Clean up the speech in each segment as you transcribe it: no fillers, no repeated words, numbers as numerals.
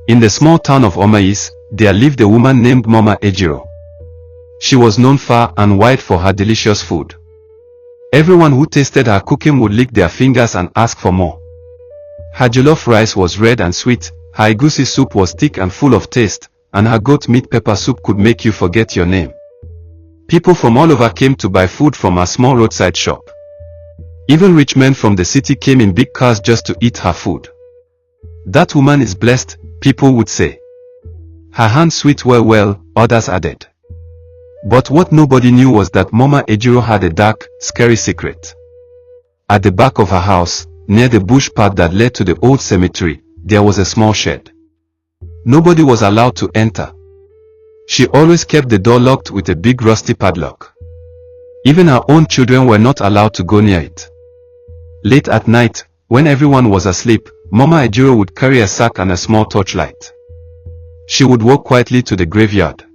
In the small town of Ama-Eze, there lived a woman named Mama Ejiro. She was known far and wide for her delicious food. Everyone who tasted her cooking would lick their fingers and ask for more. Her jollof rice was red and sweet, her egusi soup was thick and full of taste, and her goat meat pepper soup could make you forget your name. People from all over came to buy food from her small roadside shop. Even rich men from the city came in big cars just to eat her food. That woman is blessed, people would say. Her hands sweet well, others added. But what nobody knew was that Mama Ejiro had a dark, scary secret. At the back of her house, near the bush path that led to the old cemetery, there was a small shed. Nobody was allowed to enter. She always kept the door locked with a big rusty padlock. Even her own children were not allowed to go near it. Late at night, when everyone was asleep, Mama Ejiro would carry a sack and a small torchlight. She would walk quietly to the graveyard.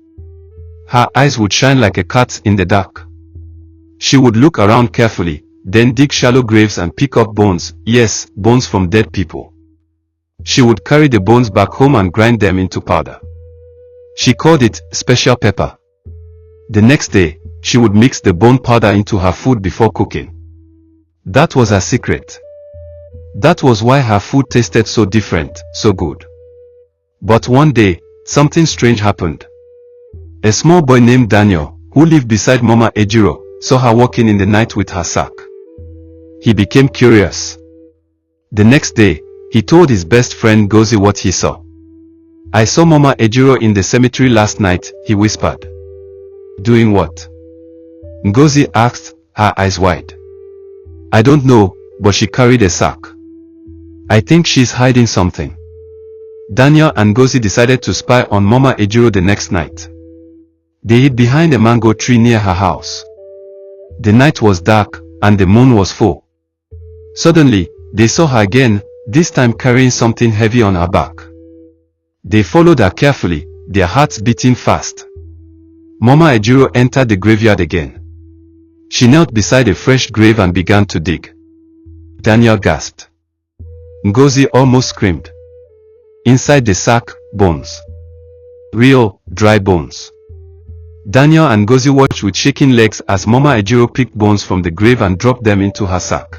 Her eyes would shine like a cat's in the dark. She would look around carefully, then dig shallow graves and pick up bones, yes, bones from dead people. She would carry the bones back home and grind them into powder. She called it special pepper. The next day, she would mix the bone powder into her food before cooking. That was her secret. That was why her food tasted so different, so good. But one day, something strange happened. A small boy named Daniel, who lived beside Mama Ejiro, saw her walking in the night with her sack. He became curious. The next day, he told his best friend Ngozi what he saw. "I saw Mama Ejiro in the cemetery last night," he whispered. "Doing what?" Ngozi asked, her eyes wide. "I don't know, but she carried a sack. I think she's hiding something." Daniel and Ngozi decided to spy on Mama Ejiro the next night. They hid behind a mango tree near her house. The night was dark, and the moon was full. Suddenly, they saw her again, this time carrying something heavy on her back. They followed her carefully, their hearts beating fast. Mama Ejiro entered the graveyard again. She knelt beside a fresh grave and began to dig. Daniel gasped. Ngozi almost screamed. Inside the sack, bones. Real, dry bones. Daniel and Ngozi watched with shaking legs as Mama Ejiro picked bones from the grave and dropped them into her sack.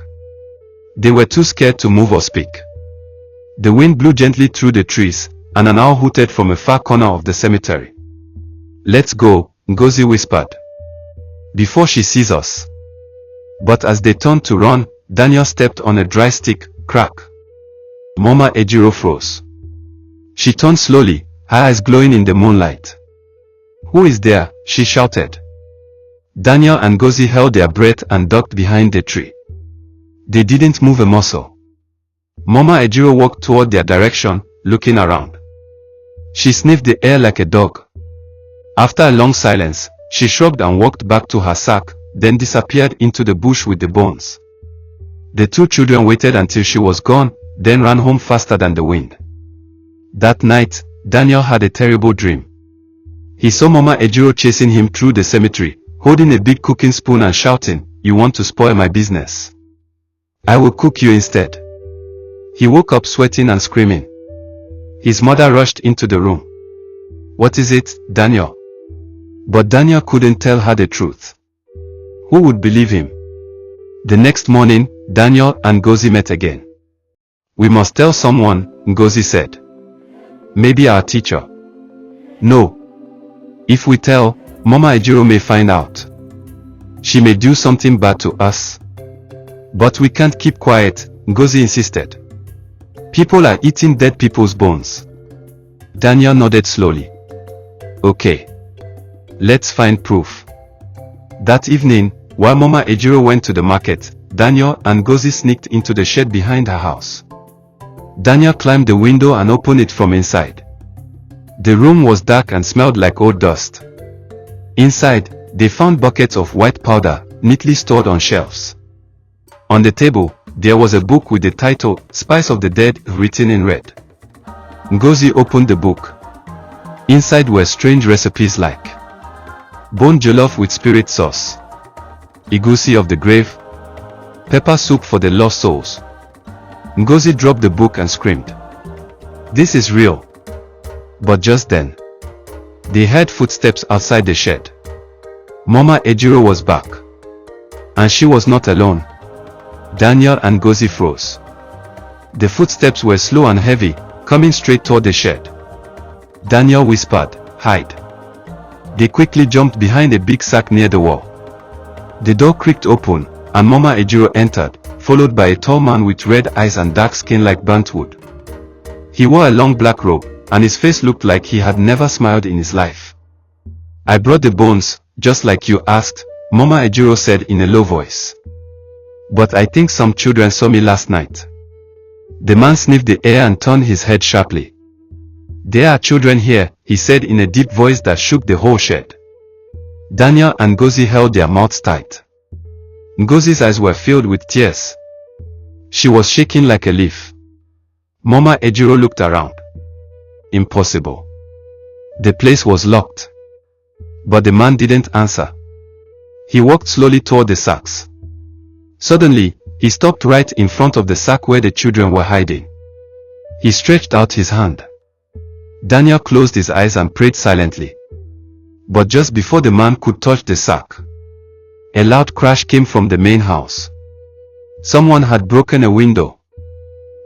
They were too scared to move or speak. The wind blew gently through the trees, and an owl hooted from a far corner of the cemetery. "Let's go," Ngozi whispered. "Before she sees us." But as they turned to run, Daniel stepped on a dry stick, crack. Mama Ejiro froze. She turned slowly, her eyes glowing in the moonlight. "Who is there?" she shouted. Daniel and Ngozi held their breath and ducked behind the tree. They didn't move a muscle. Mama Ejiro walked toward their direction, looking around. She sniffed the air like a dog. After a long silence, she shrugged and walked back to her sack, then disappeared into the bush with the bones. The two children waited until she was gone, then ran home faster than the wind. That night, Daniel had a terrible dream. He saw Mama Ejiro chasing him through the cemetery, holding a big cooking spoon and shouting, "You want to spoil my business? I will cook you instead." He woke up sweating and screaming. His mother rushed into the room. "What is it, Daniel?" But Daniel couldn't tell her the truth. Who would believe him? The next morning, Daniel and Ngozi met again. "We must tell someone," Ngozi said. "Maybe our teacher." "No. If we tell, Mama Ejiro may find out. She may do something bad to us." "But we can't keep quiet," Ngozi insisted. "People are eating dead people's bones." Daniel nodded slowly. "Okay. Let's find proof." That evening, while Mama Ejiro went to the market, Daniel and Ngozi sneaked into the shed behind her house. Daniel climbed the window and opened it from inside. The room was dark and smelled like old dust. Inside, they found buckets of white powder, neatly stored on shelves. On the table, there was a book with the title, "Spice of the Dead," written in red. Ngozi opened the book. Inside were strange recipes like bone jollof with spirit sauce, egusi of the grave, pepper soup for the lost souls. Ngozi dropped the book and screamed, "This is real. But just then, they heard footsteps outside the shed. Mama Ejiro was back. And she was not alone. Daniel and Ngozi froze. The footsteps were slow and heavy, coming straight toward the shed. Daniel whispered, "Hide." They quickly jumped behind a big sack near the wall. The door creaked open, and Mama Ejiro entered, followed by a tall man with red eyes and dark skin like burnt wood. He wore a long black robe, and his face looked like he had never smiled in his life. "I brought the bones, just like you asked," Mama Ejiro said in a low voice. "But I think some children saw me last night." The man sniffed the air and turned his head sharply. "There are children here," he said in a deep voice that shook the whole shed. Daniel and Ngozi held their mouths tight. Ngozi's eyes were filled with tears. She was shaking like a leaf. Mama Ejiro looked around. Impossible. The place was locked. But the man didn't answer. He walked slowly toward the sacks. Suddenly, he stopped right in front of the sack where the children were hiding. He stretched out his hand. Daniel closed his eyes and prayed silently. But just before the man could touch the sack, a loud crash came from the main house. Someone had broken a window.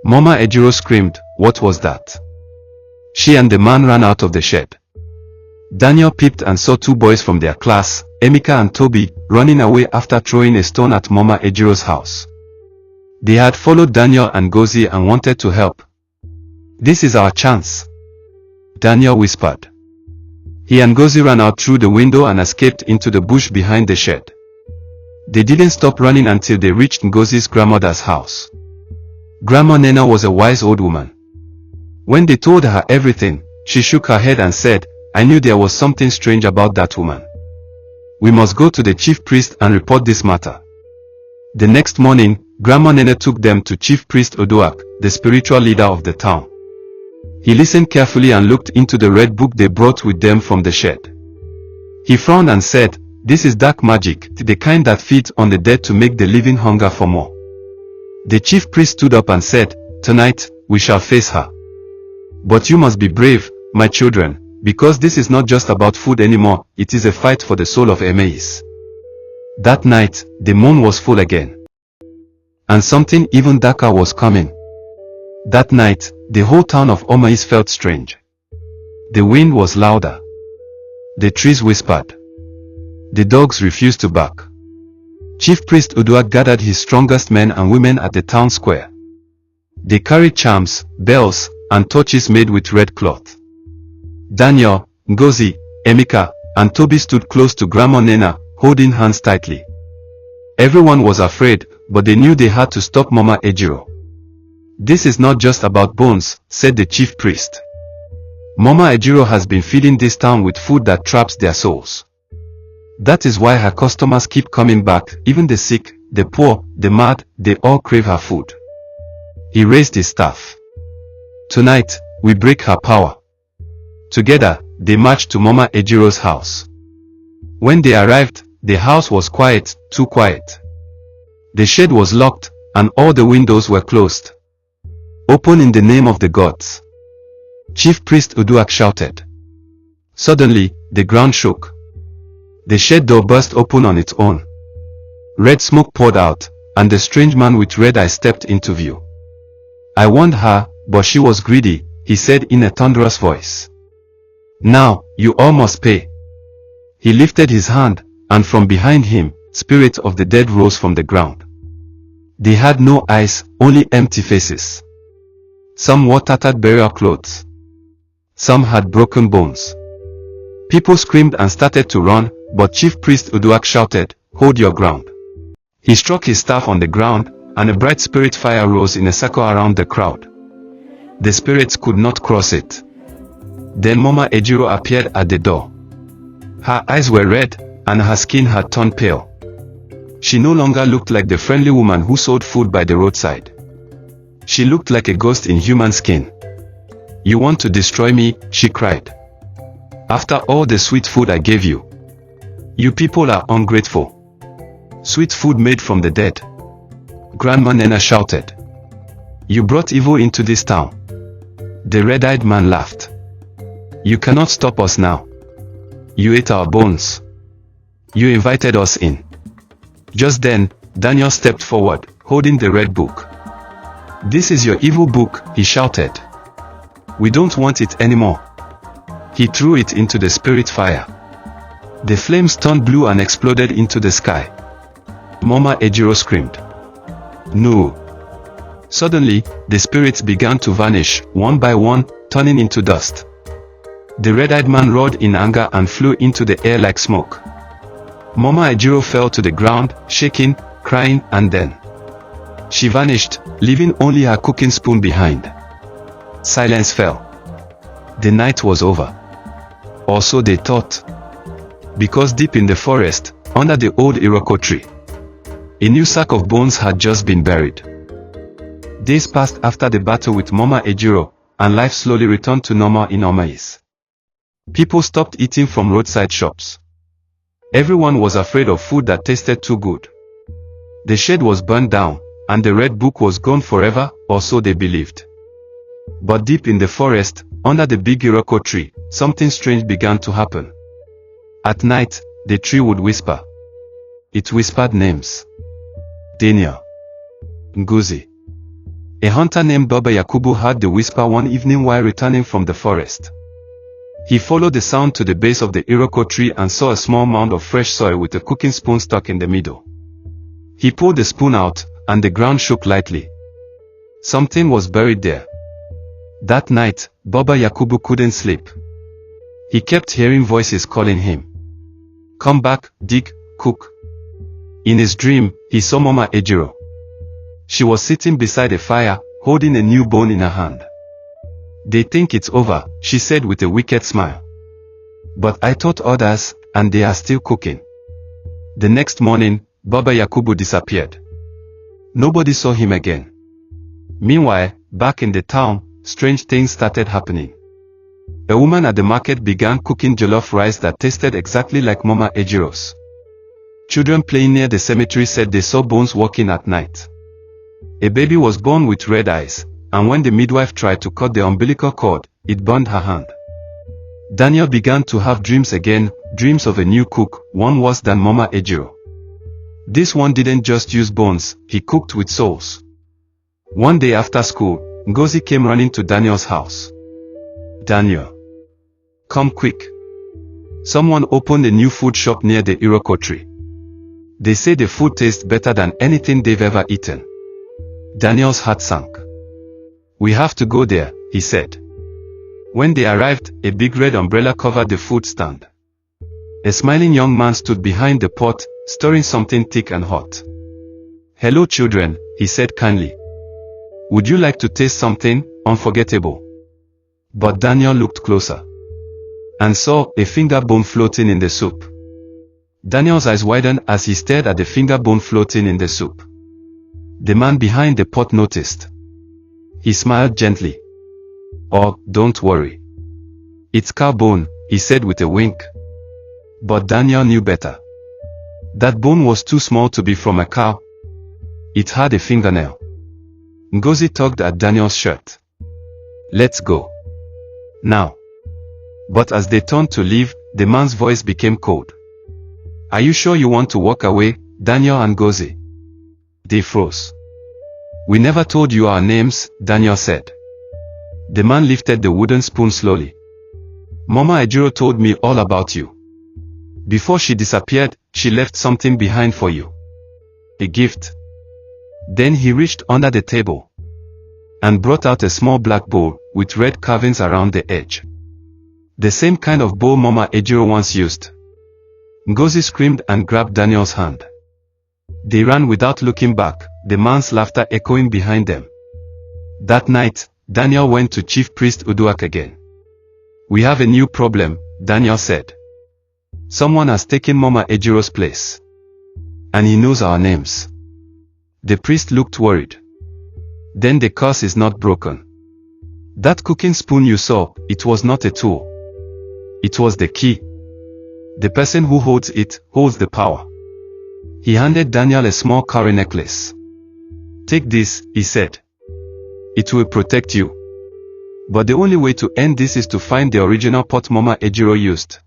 Mama Ejiro screamed, "What was that?" She and the man ran out of the shed. Daniel peeped and saw two boys from their class, Emeka and Toby, running away after throwing a stone at Mama Ejiro's house. They had followed Daniel and Ngozi and wanted to help. "This is our chance," Daniel whispered. He and Ngozi ran out through the window and escaped into the bush behind the shed. They didn't stop running until they reached Ngozi's grandmother's house. Grandma Nena was a wise old woman. When they told her everything, she shook her head and said, "I knew there was something strange about that woman. We must go to the chief priest and report this matter." The next morning, Grandma Nene took them to Chief Priest Oduak, the spiritual leader of the town. He listened carefully and looked into the red book they brought with them from the shed. He frowned and said, "This is dark magic, the kind that feeds on the dead to make the living hunger for more." The chief priest stood up and said, "Tonight, we shall face her. But you must be brave, my children, because this is not just about food anymore, it is a fight for the soul of Ama-Eze." That night, the moon was full again. And something even darker was coming. That night, the whole town of Ama-Eze felt strange. The wind was louder. The trees whispered. The dogs refused to bark. Chief Priest Oduak gathered his strongest men and women at the town square. They carried charms, bells, and torches made with red cloth. Daniel, Ngozi, Emeka, and Toby stood close to Grandma Nena, holding hands tightly. Everyone was afraid, but they knew they had to stop Mama Ejiro. "This is not just about bones," said the chief priest. "Mama Ejiro has been feeding this town with food that traps their souls. That is why her customers keep coming back, even the sick, the poor, the mad, they all crave her food." He raised his staff. "Tonight, we break her power." Together, they marched to Mama Ejiro's house. When they arrived, the house was quiet, too quiet. The shed was locked, and all the windows were closed. "Open in the name of the gods," Chief Priest Oduak shouted. Suddenly, the ground shook. The shed door burst open on its own. Red smoke poured out, and the strange man with red eyes stepped into view. "I warned her, but she was greedy," he said in a thunderous voice. "Now, you all must pay." He lifted his hand, and from behind him, spirits of the dead rose from the ground. They had no eyes, only empty faces. Some wore tattered burial clothes. Some had broken bones. People screamed and started to run, but Chief Priest Oduak shouted, "Hold your ground." He struck his staff on the ground, and a bright spirit fire rose in a circle around the crowd. The spirits could not cross it. Then Mama Ejiro appeared at the door. Her eyes were red, and her skin had turned pale. She no longer looked like the friendly woman who sold food by the roadside. She looked like a ghost in human skin. "You want to destroy me?" she cried. "After all the sweet food I gave you. You people are ungrateful. Sweet food made from the dead." Grandma Nena shouted. "You brought evil into this town." The red-eyed man laughed. You cannot stop us now. You ate our bones. You invited us in. Just then, Daniel stepped forward, holding the red book. This is your evil book, he shouted. We don't want it anymore. He threw it into the spirit fire. The flames turned blue and exploded into the sky. Mama Ejiro screamed. No. Suddenly, the spirits began to vanish, one by one, turning into dust. The red-eyed man roared in anger and flew into the air like smoke. Mama Ejiro fell to the ground, shaking, crying, and then she vanished, leaving only her cooking spoon behind. Silence fell. The night was over. Or so they thought. Because deep in the forest, under the old Iroko tree, a new sack of bones had just been buried. Days passed after the battle with Mama Ejiro, and life slowly returned to normal in Ama-Eze. People stopped eating from roadside shops. Everyone was afraid of food that tasted too good. The shed was burned down, and the red book was gone forever, or so they believed. But deep in the forest, under the big Iroko tree, something strange began to happen. At night, the tree would whisper. It whispered names. Daniel. Ngozi. A hunter named Baba Yakubu heard the whisper one evening while returning from the forest. He followed the sound to the base of the Iroko tree and saw a small mound of fresh soil with a cooking spoon stuck in the middle. He pulled the spoon out, and the ground shook lightly. Something was buried there. That night, Baba Yakubu couldn't sleep. He kept hearing voices calling him. Come back, dig, cook. In his dream, he saw Mama Ejiro. She was sitting beside a fire, holding a new bone in her hand. They think it's over, she said with a wicked smile. But I taught others, and they are still cooking. The next morning, Baba Yakubu disappeared. Nobody saw him again. Meanwhile, back in the town, strange things started happening. A woman at the market began cooking jollof rice that tasted exactly like Mama Ejiro's. Children playing near the cemetery said they saw bones walking at night. A baby was born with red eyes, and when the midwife tried to cut the umbilical cord, it burned her hand. Daniel began to have dreams again, dreams of a new cook, one worse than Mama Ejiro. This one didn't just use bones, he cooked with souls. One day after school, Ngozi came running to Daniel's house. Daniel. Come quick. Someone opened a new food shop near the Iroko tree. They say the food tastes better than anything they've ever eaten. Daniel's heart sank. We have to go there, he said. When they arrived, a big red umbrella covered the food stand. A smiling young man stood behind the pot, stirring something thick and hot. Hello children, he said kindly. Would you like to taste something unforgettable? But Daniel looked closer and saw a finger bone floating in the soup. Daniel's eyes widened as he stared at the finger bone floating in the soup. The man behind the pot noticed. He smiled gently. Oh, don't worry. It's cow bone, he said with a wink. But Daniel knew better. That bone was too small to be from a cow. It had a fingernail. Ngozi tugged at Daniel's shirt. Let's go. Now. But as they turned to leave, the man's voice became cold. Are you sure you want to walk away, Daniel and Ngozi? They froze. We never told you our names, Daniel said. The man lifted the wooden spoon slowly. Mama Ejiro told me all about you. Before she disappeared, she left something behind for you. A gift. Then he reached under the table and brought out a small black bowl with red carvings around the edge. The same kind of bowl Mama Ejiro once used. Ngozi screamed and grabbed Daniel's hand. They ran without looking back, the man's laughter echoing behind them. That night, Daniel went to Chief Priest Uduak again. We have a new problem, Daniel said. Someone has taken Mama Ejiro's place. And he knows our names. The priest looked worried. Then the curse is not broken. That cooking spoon you saw, it was not a tool. It was the key. The person who holds it, holds the power. He handed Daniel a small cowrie necklace. Take this, he said. It will protect you. But the only way to end this is to find the original pot Mama Ejiro used.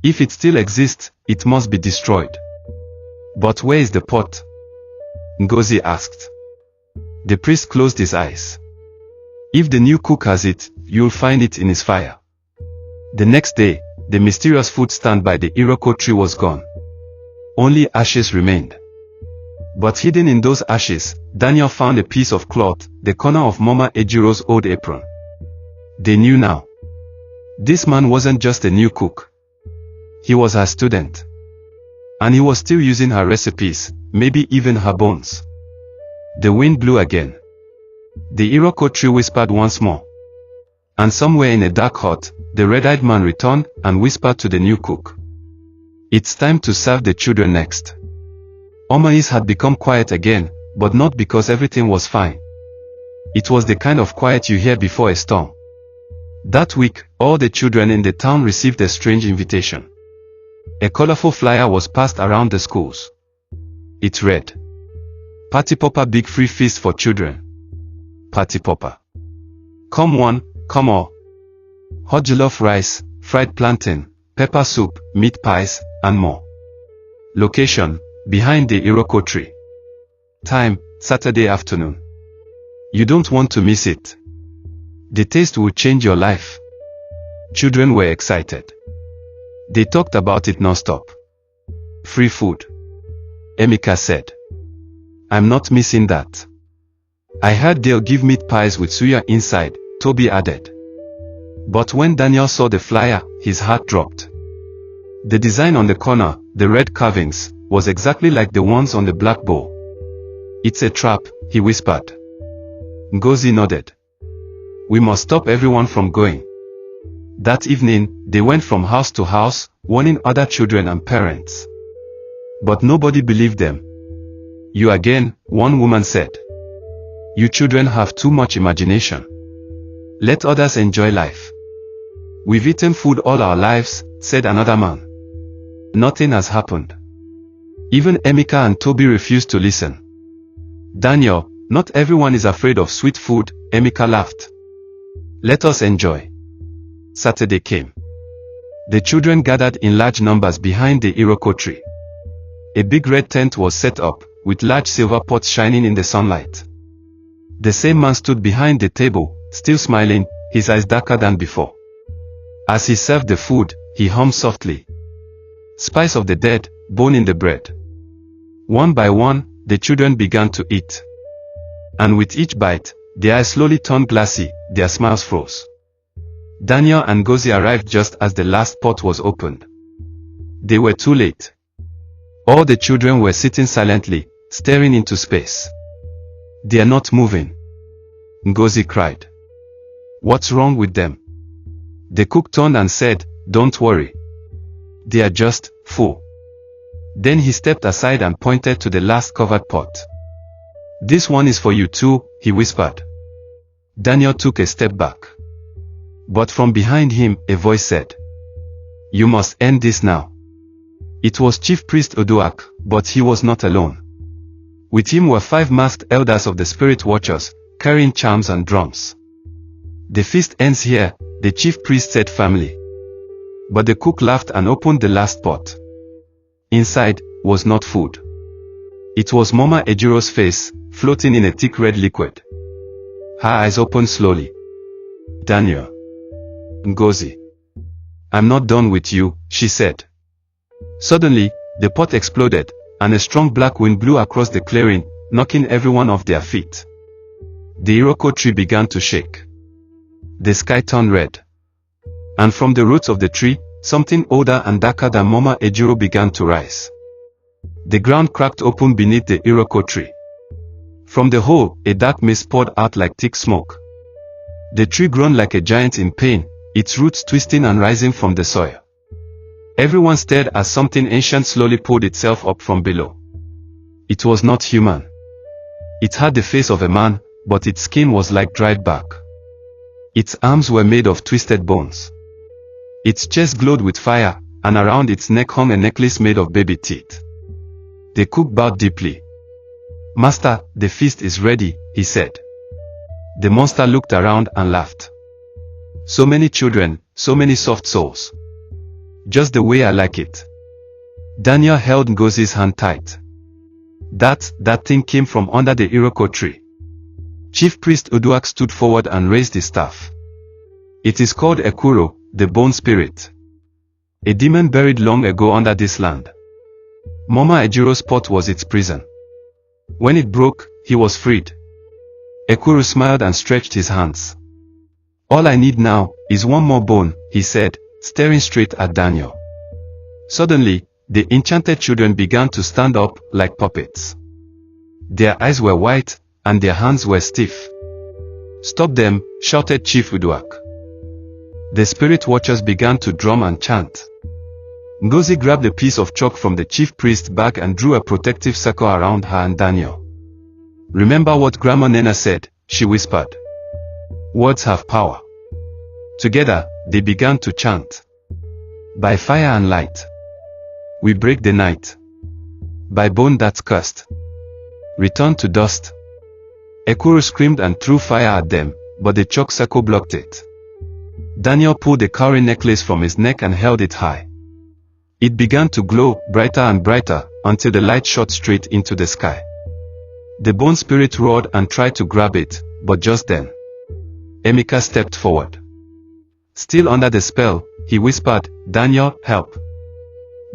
If it still exists, it must be destroyed. But where is the pot? Ngozi asked. The priest closed his eyes. If the new cook has it, you'll find it in his fire. The next day, the mysterious food stand by the Iroko tree was gone. Only ashes remained. But hidden in those ashes, Daniel found a piece of cloth, the corner of Mama Ejiro's old apron. They knew now. This man wasn't just a new cook. He was her student. And he was still using her recipes, maybe even her bones. The wind blew again. The Iroko tree whispered once more. And somewhere in a dark hut, the red-eyed man returned and whispered to the new cook. It's time to serve the children next. Ama-Eze had become quiet again, but not because everything was fine. It was the kind of quiet you hear before a storm. That week, all the children in the town received a strange invitation. A colorful flyer was passed around the schools. It read, Party Popper Big Free Feast for Children. Party Popper. Come one, come all. Hot jollof rice, fried plantain, pepper soup, meat pies, and more. Location, behind the Iroko tree. Time, Saturday afternoon. You don't want to miss it. The taste will change your life. Children were excited. They talked about it non-stop. Free food. Emeka said. I'm not missing that. I heard they'll give meat pies with suya inside, Toby added. But when Daniel saw the flyer, his heart dropped. The design on the corner, the red carvings, was exactly like the ones on the black bowl. It's a trap, he whispered. Ngozi nodded. We must stop everyone from going. That evening, they went from house to house, warning other children and parents. But nobody believed them. You again, one woman said. You children have too much imagination. Let others enjoy life. We've eaten food all our lives, said another man. Nothing has happened. Even Emeka and Toby refused to listen. Daniel, not everyone is afraid of sweet food, Emeka laughed. Let us enjoy. Saturday came. The children gathered in large numbers behind the Iroko tree. A big red tent was set up, with large silver pots shining in the sunlight. The same man stood behind the table, still smiling, his eyes darker than before. As he served the food, he hummed softly. Spice of the dead, bone in the bread. One by one, the children began to eat. And with each bite, their eyes slowly turned glassy, their smiles froze. Daniel and Ngozi arrived just as the last pot was opened. They were too late. All the children were sitting silently, staring into space. They are not moving. Ngozi cried. What's wrong with them? The cook turned and said, Don't worry. They are just full. Then he stepped aside and pointed to the last covered pot. This one is for you too, he whispered. Daniel took a step back. But from behind him, a voice said, You must end this now. It was Chief Priest Oduak, but he was not alone. With him were 5 masked elders of the Spirit Watchers, carrying charms and drums. The feast ends here, the chief priest said firmly. But the cook laughed and opened the last pot. Inside was not food. It was Mama Ejiro's face, floating in a thick red liquid. Her eyes opened slowly. Daniel. Ngozi. I'm not done with you, she said. Suddenly, the pot exploded, and a strong black wind blew across the clearing, knocking everyone off their feet. The Iroko tree began to shake. The sky turned red. And from the roots of the tree, something older and darker than Mama Ejiro began to rise. The ground cracked open beneath the Iroko tree. From the hole, a dark mist poured out like thick smoke. The tree groaned like a giant in pain, its roots twisting and rising from the soil. Everyone stared as something ancient slowly pulled itself up from below. It was not human. It had the face of a man, but its skin was like dried bark. Its arms were made of twisted bones. Its chest glowed with fire, and around its neck hung a necklace made of baby teeth. The cook bowed deeply. Master, the feast is ready, he said. The monster looked around and laughed. So many children, so many soft souls. Just the way I like it. Daniel held Ngozi's hand tight. That thing came from under the Iroko tree. Chief Priest Uduak stood forward and raised his staff. It is called Ekuro, the bone spirit. A demon buried long ago under this land. Mama Ejiro's pot was its prison. When it broke, he was freed. Ekuro smiled and stretched his hands. All I need now is one more bone, he said, staring straight at Daniel. Suddenly, the enchanted children began to stand up like puppets. Their eyes were white, and their hands were stiff. Stop them, shouted Chief Uduak. The spirit watchers began to drum and chant. Ngozi grabbed a piece of chalk from the chief priest's bag and drew a protective circle around her and Daniel. Remember what Grandma Nena said, she whispered. Words have power. Together, they began to chant. By fire and light, we break the night. By bone that's cursed, return to dust. Ekuru screamed and threw fire at them, but the chalk circle blocked it. Daniel pulled the cowrie necklace from his neck and held it high. It began to glow, brighter and brighter, until the light shot straight into the sky. The bone spirit roared and tried to grab it, but just then, Emeka stepped forward. Still under the spell, he whispered, Daniel, help.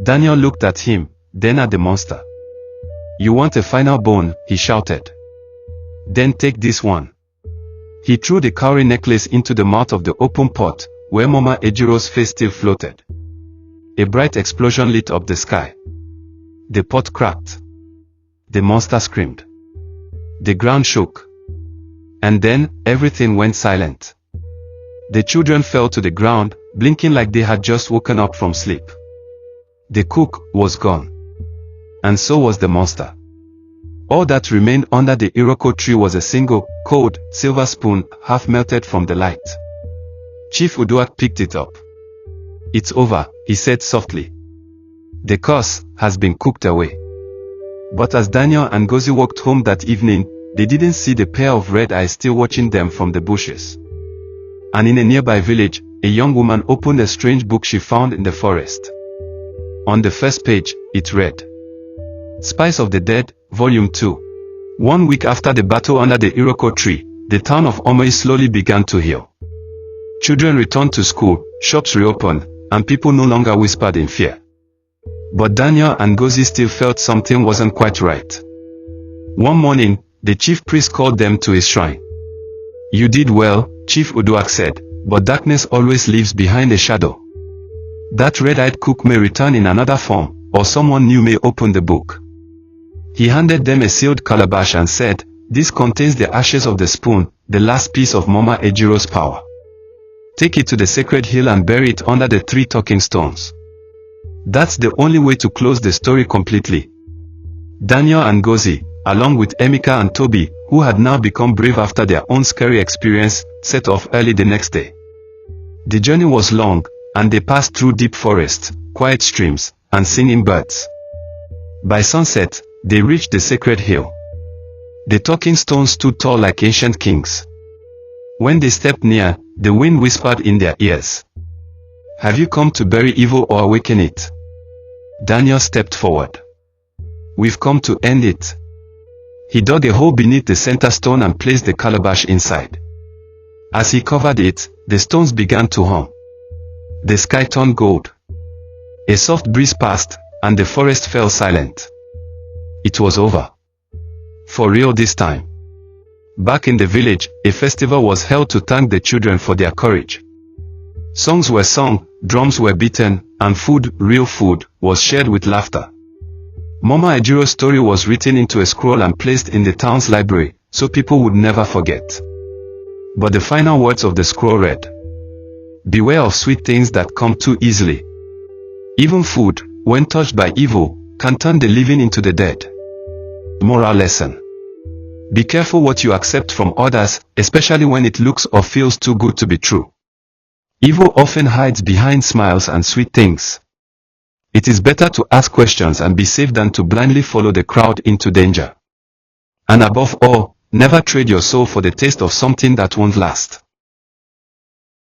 Daniel looked at him, then at the monster. You want a final bone, he shouted. Then take this one. He threw the cowrie necklace into the mouth of the open pot, where Mama Ejiro's face still floated. A bright explosion lit up the sky. The pot cracked. The monster screamed. The ground shook. And then, everything went silent. The children fell to the ground, blinking like they had just woken up from sleep. The cook was gone. And so was the monster. All that remained under the Iroko tree was a single, cold, silver spoon, half melted from the light. Chief Uduak picked it up. It's over, he said softly. The curse has been cooked away. But as Daniel and Ngozi walked home that evening, they didn't see the pair of red eyes still watching them from the bushes. And in a nearby village, a young woman opened a strange book she found in the forest. On the first page, it read, Spice of the Dead, Volume 2. 1 week after the battle under the Iroko tree, the town of Ama-Eze slowly began to heal. Children returned to school, shops reopened, and people no longer whispered in fear. But Daniel and Ngozi still felt something wasn't quite right. One morning, the chief priest called them to his shrine. You did well, Chief Uduak said, but darkness always leaves behind a shadow. That red-eyed cook may return in another form, or someone new may open the book. He handed them a sealed calabash and said, This contains the ashes of the spoon, the last piece of Mama Ejiro's power. Take it to the sacred hill and bury it under the 3 talking stones. That's the only way to close the story completely. Daniel and Ngozi, along with Emeka and Toby, who had now become brave after their own scary experience, set off early the next day. The journey was long, and they passed through deep forests, quiet streams, and singing birds. By sunset, they reached the sacred hill. The talking stones stood tall like ancient kings. When they stepped near, the wind whispered in their ears. Have you come to bury evil or awaken it? Daniel stepped forward. We've come to end it. He dug a hole beneath the center stone and placed the calabash inside. As he covered it, the stones began to hum. The sky turned gold. A soft breeze passed, and the forest fell silent. It was over. For real this time. Back in the village, a festival was held to thank the children for their courage. Songs were sung, drums were beaten, and food, real food, was shared with laughter. Mama Ejiro's story was written into a scroll and placed in the town's library, so people would never forget. But the final words of the scroll read, Beware of sweet things that come too easily. Even food, when touched by evil, can turn the living into the dead. Moral lesson. Be careful what you accept from others, especially when it looks or feels too good to be true. Evil often hides behind smiles and sweet things. It is better to ask questions and be safe than to blindly follow the crowd into danger. And above all, never trade your soul for the taste of something that won't last.